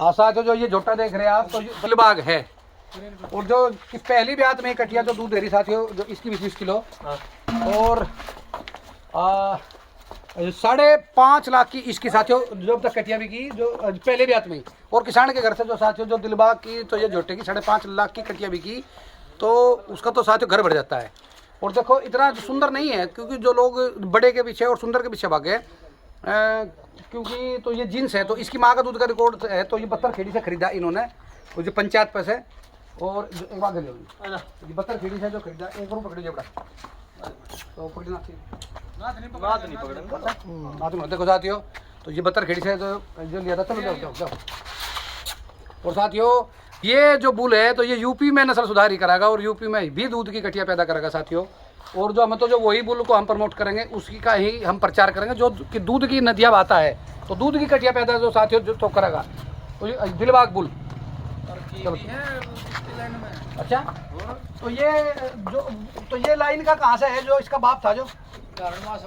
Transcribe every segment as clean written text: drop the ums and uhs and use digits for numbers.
साथियों जो ये झोटा देख रहे हैं आप, तो ये दिलबाग है। और जो पहली ब्यात में कटिया जो दूध दे रही साथियों, जो इसकी 20 किलो और 5.5 लाख की इसकी साथियों जो अब तक कटिया भी की, जो पहले ब्यात में। और किसान के घर से जो साथियों जो दिलबाग की, तो ये झोटे की 5.5 लाख की कटिया भी की, तो उसका तो साथियों घर भर जाता है। और देखो इतना सुंदर नहीं है, क्योंकि जो लोग बड़े के पीछे और सुंदर के पीछे भागे, क्योंकि तो ये जींस है। तो इसकी माँ का दूध का रिकॉर्ड है, तो ये 72 खेड़ी से खरीदा इन्होंने, वो जो पंचायत पे से। और जो एक बात ले ये 72 खेड़ी से जो खरीदा, एक रूप पकड़ी बड़ा तो पकड़ना देखो साथियों, तो ये 72 खेड़ी से जो लिया था। चलो जाओ जाओ। और साथियों ये जो बुल है, तो ये यूपी में नस्ल सुधार ही कराएगा और यूपी में भी दूध की कटिया पैदा करेगा साथियों। और जो हम तो जो वही बुल को हम प्रमोट करेंगे, उसी का ही हम प्रचार करेंगे जो कि दूध की नदिया आता है, तो दूध की कटिया पैदा जो साथियों जो तो करेगा, तो ये दिलबाग बुल। अच्छा, तो ये जो तो ये लाइन का कहाँ से है, जो इसका बाप था जो धारणवास,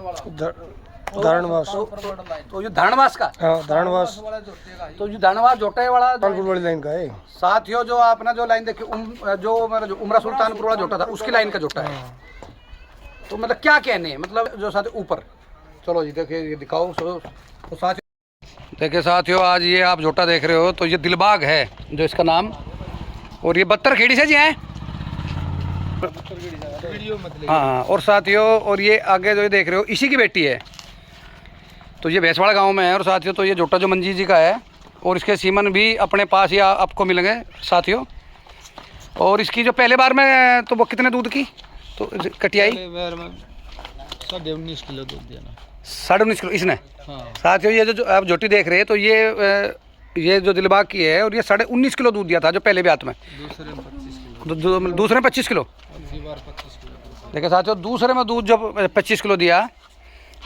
तो ये धारणवास का, हाँ धारणवास, तो ये धारणवास जोटे वाला कानपुर वाली लाइन का है साथियों। जो आपने जो लाइन देखी जो मेरा जो उमरा सुल्तानपुर वाला जोटा था, उसकी लाइन का जोटा है। तो मतलब क्या कहने, मतलब जो साथियों ऊपर। चलो जी देखिए, ये दिखाओ तो साथियों देखिए साथियों, आज ये आप जोटा देख रहे हो, तो ये दिलबाग है जो इसका नाम। और ये 72 खेड़ी से जी हैं। हाँ, और साथियों और ये आगे जो ये देख रहे हो, इसी की बेटी है, तो ये भैंसवाड़ा गांव में है। और साथियों तो ये जोटा जो मंजी जी का है, और इसके सीमन भी अपने पास ही आपको मिलेंगे साथियों। और इसकी जो पहले बार में, तो वो कितने दूध की तो कटियाई? 19.5 किलो दूध दिया ना। 19.5 किलो इसने। हाँ। साथियों ये जो आप जोटी देख रहे हैं, तो ये जो दिलबाग की है, और ये 19.5 किलो दूध दिया था जो पहले ब्यात में। दूसरे में 25 किलो देखिए साथियों, दूसरे में दूध जब 25 किलो दिया।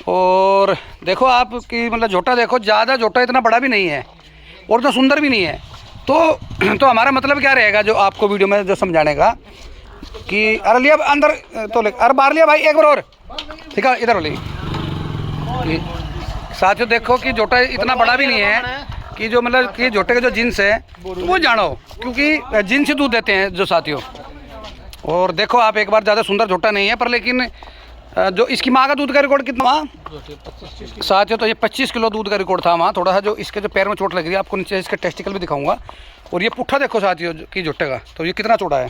और देखो आप कि मतलब जोटा देखो, ज़्यादा जोटा इतना बड़ा भी नहीं है और इतना सुंदर भी नहीं है। तो हमारा मतलब क्या रहेगा जो आपको वीडियो में जो समझाने का, कि अरे लिया अंदर तो ले, अरे बाहर लिया भाई एक बार और, ठीक है इधर ले। साथियों देखो कि जोटा इतना बड़ा भी नहीं है कि जो मतलब कि जोटे के जो जींस है तो वो जानो, क्योंकि जींस ही दूध देते हैं जो साथियों। और देखो आप एक बार, ज़्यादा सुंदर जोटा नहीं है, पर लेकिन जो इसकी माँ का दूध का रिकॉर्ड कितना वहाँ साथियों, तो ये 25 किलो दूध का रिकॉर्ड था वहाँ। थोड़ा सा जो इसके जो पैर में चोट लग रही है, आपको नीचे इसके टेस्टिकल भी दिखाऊंगा। और ये पुट्ठा देखो साथियों की जोटे का, तो ये कितना चौड़ा है।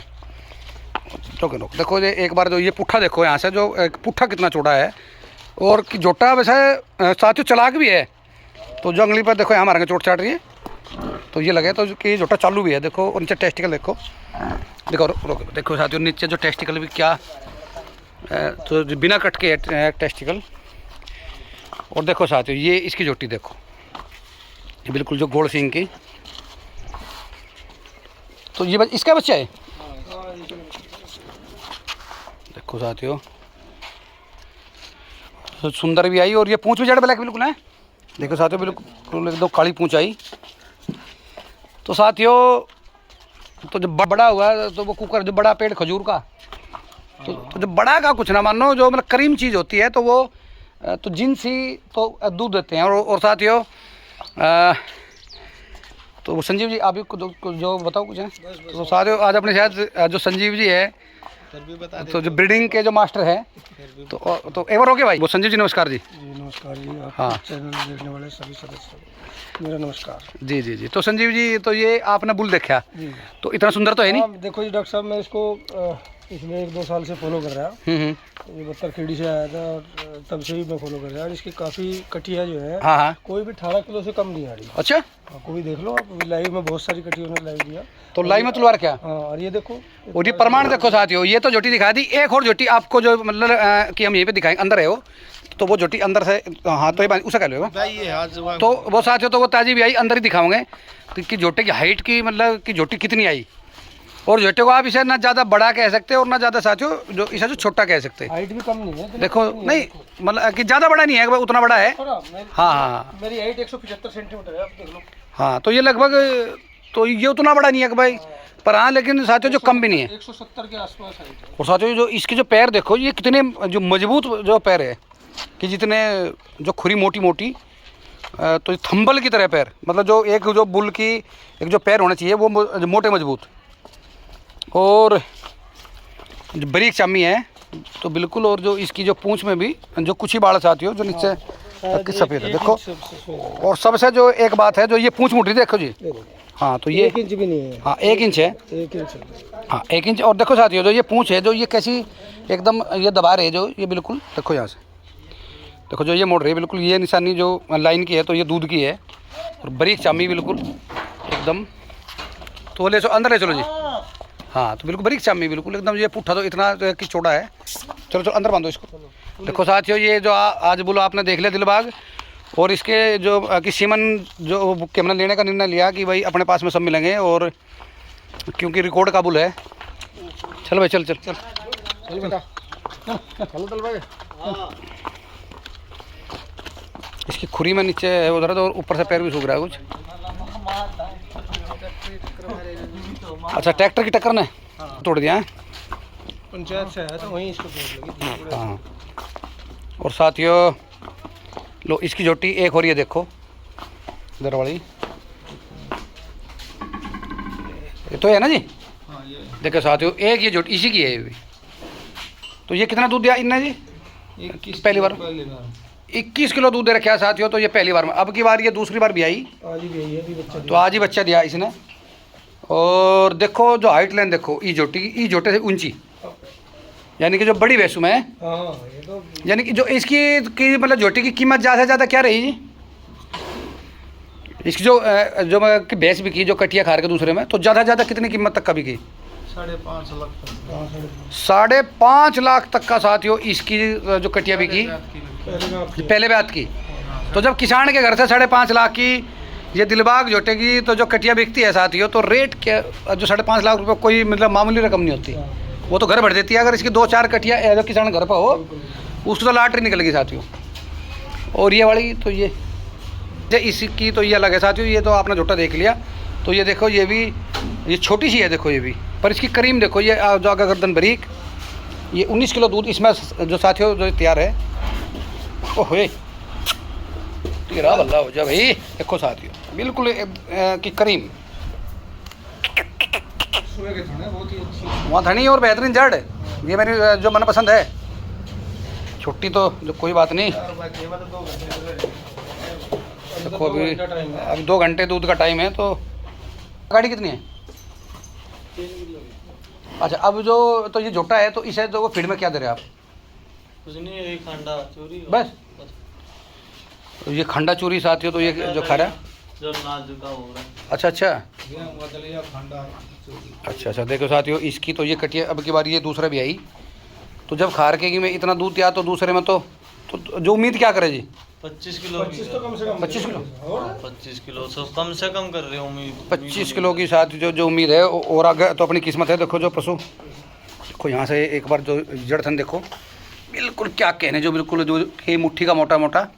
तो देखो ये एक बार जो ये पुट्ठा देखो यहाँ से, जो पुट्ठा कितना चौड़ा है। और जोटा वैसे साथियों चलाक भी है, तो जो अंगली पर देखो यहाँ मारेंगे चोट चाट रही है, तो ये लगे तो कि जोटा चालू भी है। देखो और नीचे टेस्टिकल देखो, देखो साथियों नीचे जो टेस्टिकल भी क्या, तो बिना कट के है टेस्टिकल। और देखो साथियों ये इसकी जोटी देखो, ये बिल्कुल जो गोल सिंग की, तो ये इसका बच्चा है। देखो साथियों तो सुंदर भी आई, और ये पूंछ भी जड़ ब्लैक बिल्कुल है। देखो साथियों बिल्कुल एकदम काली पूंछ आई। तो साथियों तो जब बड़ा हुआ, तो वो कुकर जो बड़ा पेड़ खजूर का, तो जो बड़ा का कुछ ना मानो, जो मतलब करीम चीज़ होती है, तो वो तो जिनस ही तो दूध देते हैं। और साथियों तो संजीव जी आप भी जो बताओ कुछ है। तो साथियों आज अपने शायद जो संजीव जी है, तो जो ब्रीडिंग के जो मास्टर है, तो एक बार ओके भाई, वो संजीव जी नमस्कार जी। नमस्कार जी। हाँ, चैनल देखने वाले सभी सदस्यों मेरा नमस्कार जी। जी जी जी। तो संजीव जी तो ये आपने बुल देखा, तो इतना सुंदर तो है नहीं। देखो जी डॉक्टर साहब, मैं इसको पिछले 1-2 साल से फॉलो कर रहा हूँ। ये 72 खेड़ी से आया था, और तब से ही मैं फॉलो कर रहा हूँ। और इसकी काफ़ी कटिया जो है, हाँ हाँ, कोई भी 18 किलो से कम नहीं आ रही। अच्छा, कोई देख लो आप, लाइव में बहुत सारी कटियों ने लाइव दिया। तो लाइव में तुलवार क्या। हाँ, और ये देखो, और ये प्रमाण देखो साथियों, ये तो जोटी दिखा दी। एक और जोटी आपको जो मतलब कि हम यहीं पे दिखाएंगे, अंदर है वो, तो वो जोटी अंदर से, हाँ तो ये उसे कह लो। तो वो साथियों तो वो ताजी भी आई, अंदर ही दिखाओगे कि जोटे की हाइट की मतलब कि जोटी कितनी आई। और जोटे को आप इसे ना ज़्यादा बड़ा कह सकते और ना ज़्यादा साथियों जो इसे जो छोटा कह सकते। हाइट भी कम नहीं है, देखो नहीं मतलब कि ज़्यादा बड़ा नहीं है, उतना बड़ा है। हाँ हाँ, मेरी हाइट 175 सेंटीमीटर है, आप देख लो। हाँ, तो ये लगभग, तो ये उतना बड़ा नहीं है कि भाई, पर हाँ लेकिन साथियों जो कम भी नहीं है, 170 के आसपास हाइट है। और साथियों जो इसके जो पैर देखो, ये कितने जो मजबूत जो पैर है, कि जितने जो खुरी मोटी मोटी, तो ये थंबल की तरह पैर, मतलब जो एक जो बुल की एक जो पैर होना चाहिए वो मोटे मजबूत, और जो बारीक चामी है तो बिल्कुल। और जो इसकी जो पूंछ में भी जो कुछ ही बाल साथी हो जो नीचे तक की सफ़ेद है देखो। और सबसे जो एक बात है, जो ये पूंछ मुठ रही देखो जी, हाँ तो ये 1 इंच भी नहीं है। हाँ 1 इंच है, 1 इंच। हाँ 1 इंच। और देखो साथियों जो ये पूंछ है, जो ये कैसी एकदम ये दबा रही है, जो ये बिल्कुल देखो यहाँ से देखो जो ये मोड़ रही है बिल्कुल, ये निशानी जो लाइन की है तो ये दूध की है। और बारीक चामी बिल्कुल एकदम। तो ले चलो अंदर ले चलो जी, हाँ तो बिल्कुल बारीक चामी बिल्कुल एकदम। ये पुट्ठा तो इतना कि चौड़ा है। चलो चलो अंदर बांधो इसको। देखो साथियों ये जो आज बोलो आपने देख लिया दिलबाग, और इसके जो कि सीमन जो कैमरा लेने का निर्णय लिया कि भाई अपने पास में सब मिलेंगे, और क्योंकि रिकॉर्ड काबुल है। चल भाई चल चल चल चल बेटा चलो चल भाई। इसकी खुरी में नीचे है उधर, और ऊपर से पैर भी सूख रहा है कुछ। अच्छा ट्रैक्टर की टक्कर ने तोड़ दिया है, पंचायत से आया था वहीं इसको तोड़ लगी। हाँ। और साथियों लो इसकी जोटी एक और ये देखो इधर वाली, ये तो है ना जी। देखो साथियों एक ये जोटी इसी की है ये भी। तो ये कितना दूध दिया इनने जी? पहली बार 21 किलो दूध दे रखा है साथियों। तो ये पहली बार में, अब की बार ये दूसरी बार भी आई, आज ही भी आई है, अभी बच्चा तो आज ही बच्चा दिया इसने। और देखो जो हाइट लाइन देखो ई जोटी की, ई जोटे से ऊंची, यानी कि जो बड़ी वैसू में है। हाँ ये तो यानी कि जो इसकी की मतलब जोटी की कीमत ज़्यादा से ज़्यादा क्या रही जी? इसकी जो मैं भैंस भी की जो कटिया खा के दूसरे में, तो ज़्यादा से ज़्यादा कितनी कीमत तक का भी की? 5.5 लाख तक। 5.5 लाख तक का साथियों इसकी जो कटिया भी की पहले बात की। तो जब किसान के घर से 5.5 लाख की ये दिलबाग जोटे की तो जो कटिया बिकती है साथियों, तो रेट क्या जो 5.5 लाख रुपये कोई मतलब मामूली रकम नहीं होती, वो तो घर भर देती है। अगर इसकी 2-4 कटिया जो किसान घर पर हो उसको तो लॉटरी निकलेगी साथियों। और ये वाली तो ये इसकी तो ये अलग है साथियों। ये तो आपने झोटा देख लिया। तो ये देखो ये भी ये छोटी सी है देखो ये भी, पर इसकी करीम देखो ये जो आगे गर्दन बारीक। ये 19 किलो दूध इसमें जो साथियों जो तैयार है। ओह तेरा बल्ला हो जा भाई। देखो साथियों बिल्कुल कि करीम वहाँ धनी और बेहतरीन जड़, ये मेरी जो मन पसंद है। छुट्टी तो जो कोई बात नहीं। देखो अभी 2 घंटे दूध का टाइम है। तो गाड़ी कितनी है? अच्छा अब जो तो ये झोटा है, तो इसे जो वो फीड में क्या दे रहे हैं आप? कुछ नहीं, यही खंडा चोरी बस। तो ये खंडा चूरी साथियों तो ये जो खा रहा है जो नाजुका हो रहा है। अच्छा अच्छा अच्छा अच्छा। देखो साथियों इसकी तो ये कटिया अब की बार ये दूसरा भी आई। तो जब खार के में इतना दूध दिया तो दूसरे में तो जो उम्मीद क्या करे जी? 25 किलो 25 तो कम से कम 25 किलो 25 किलो सब कम से कम कर रहे हो उम्मीद। 25 किलो की साथ जो उम्मीद है, और आगे तो अपनी किस्मत है। देखो जो पशु देखो यहाँ से एक बार जो जड़ थन देखो बिल्कुल क्या कहने, जो बिल्कुल जो ये मुट्ठी का मोटा मोटा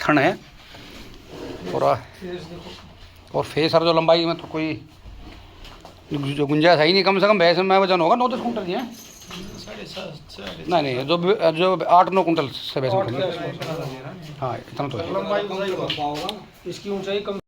थन है। और फेस और जो लंबाई में तो कोई जो गुंजाइश है ही नहीं। कम से कम भैंस में वजन होगा 9-10 कुंटल जी है। नहीं जो 8-9 कुंटल से भैंस। हाँ इतना तो है। इसकी ऊंचाई कम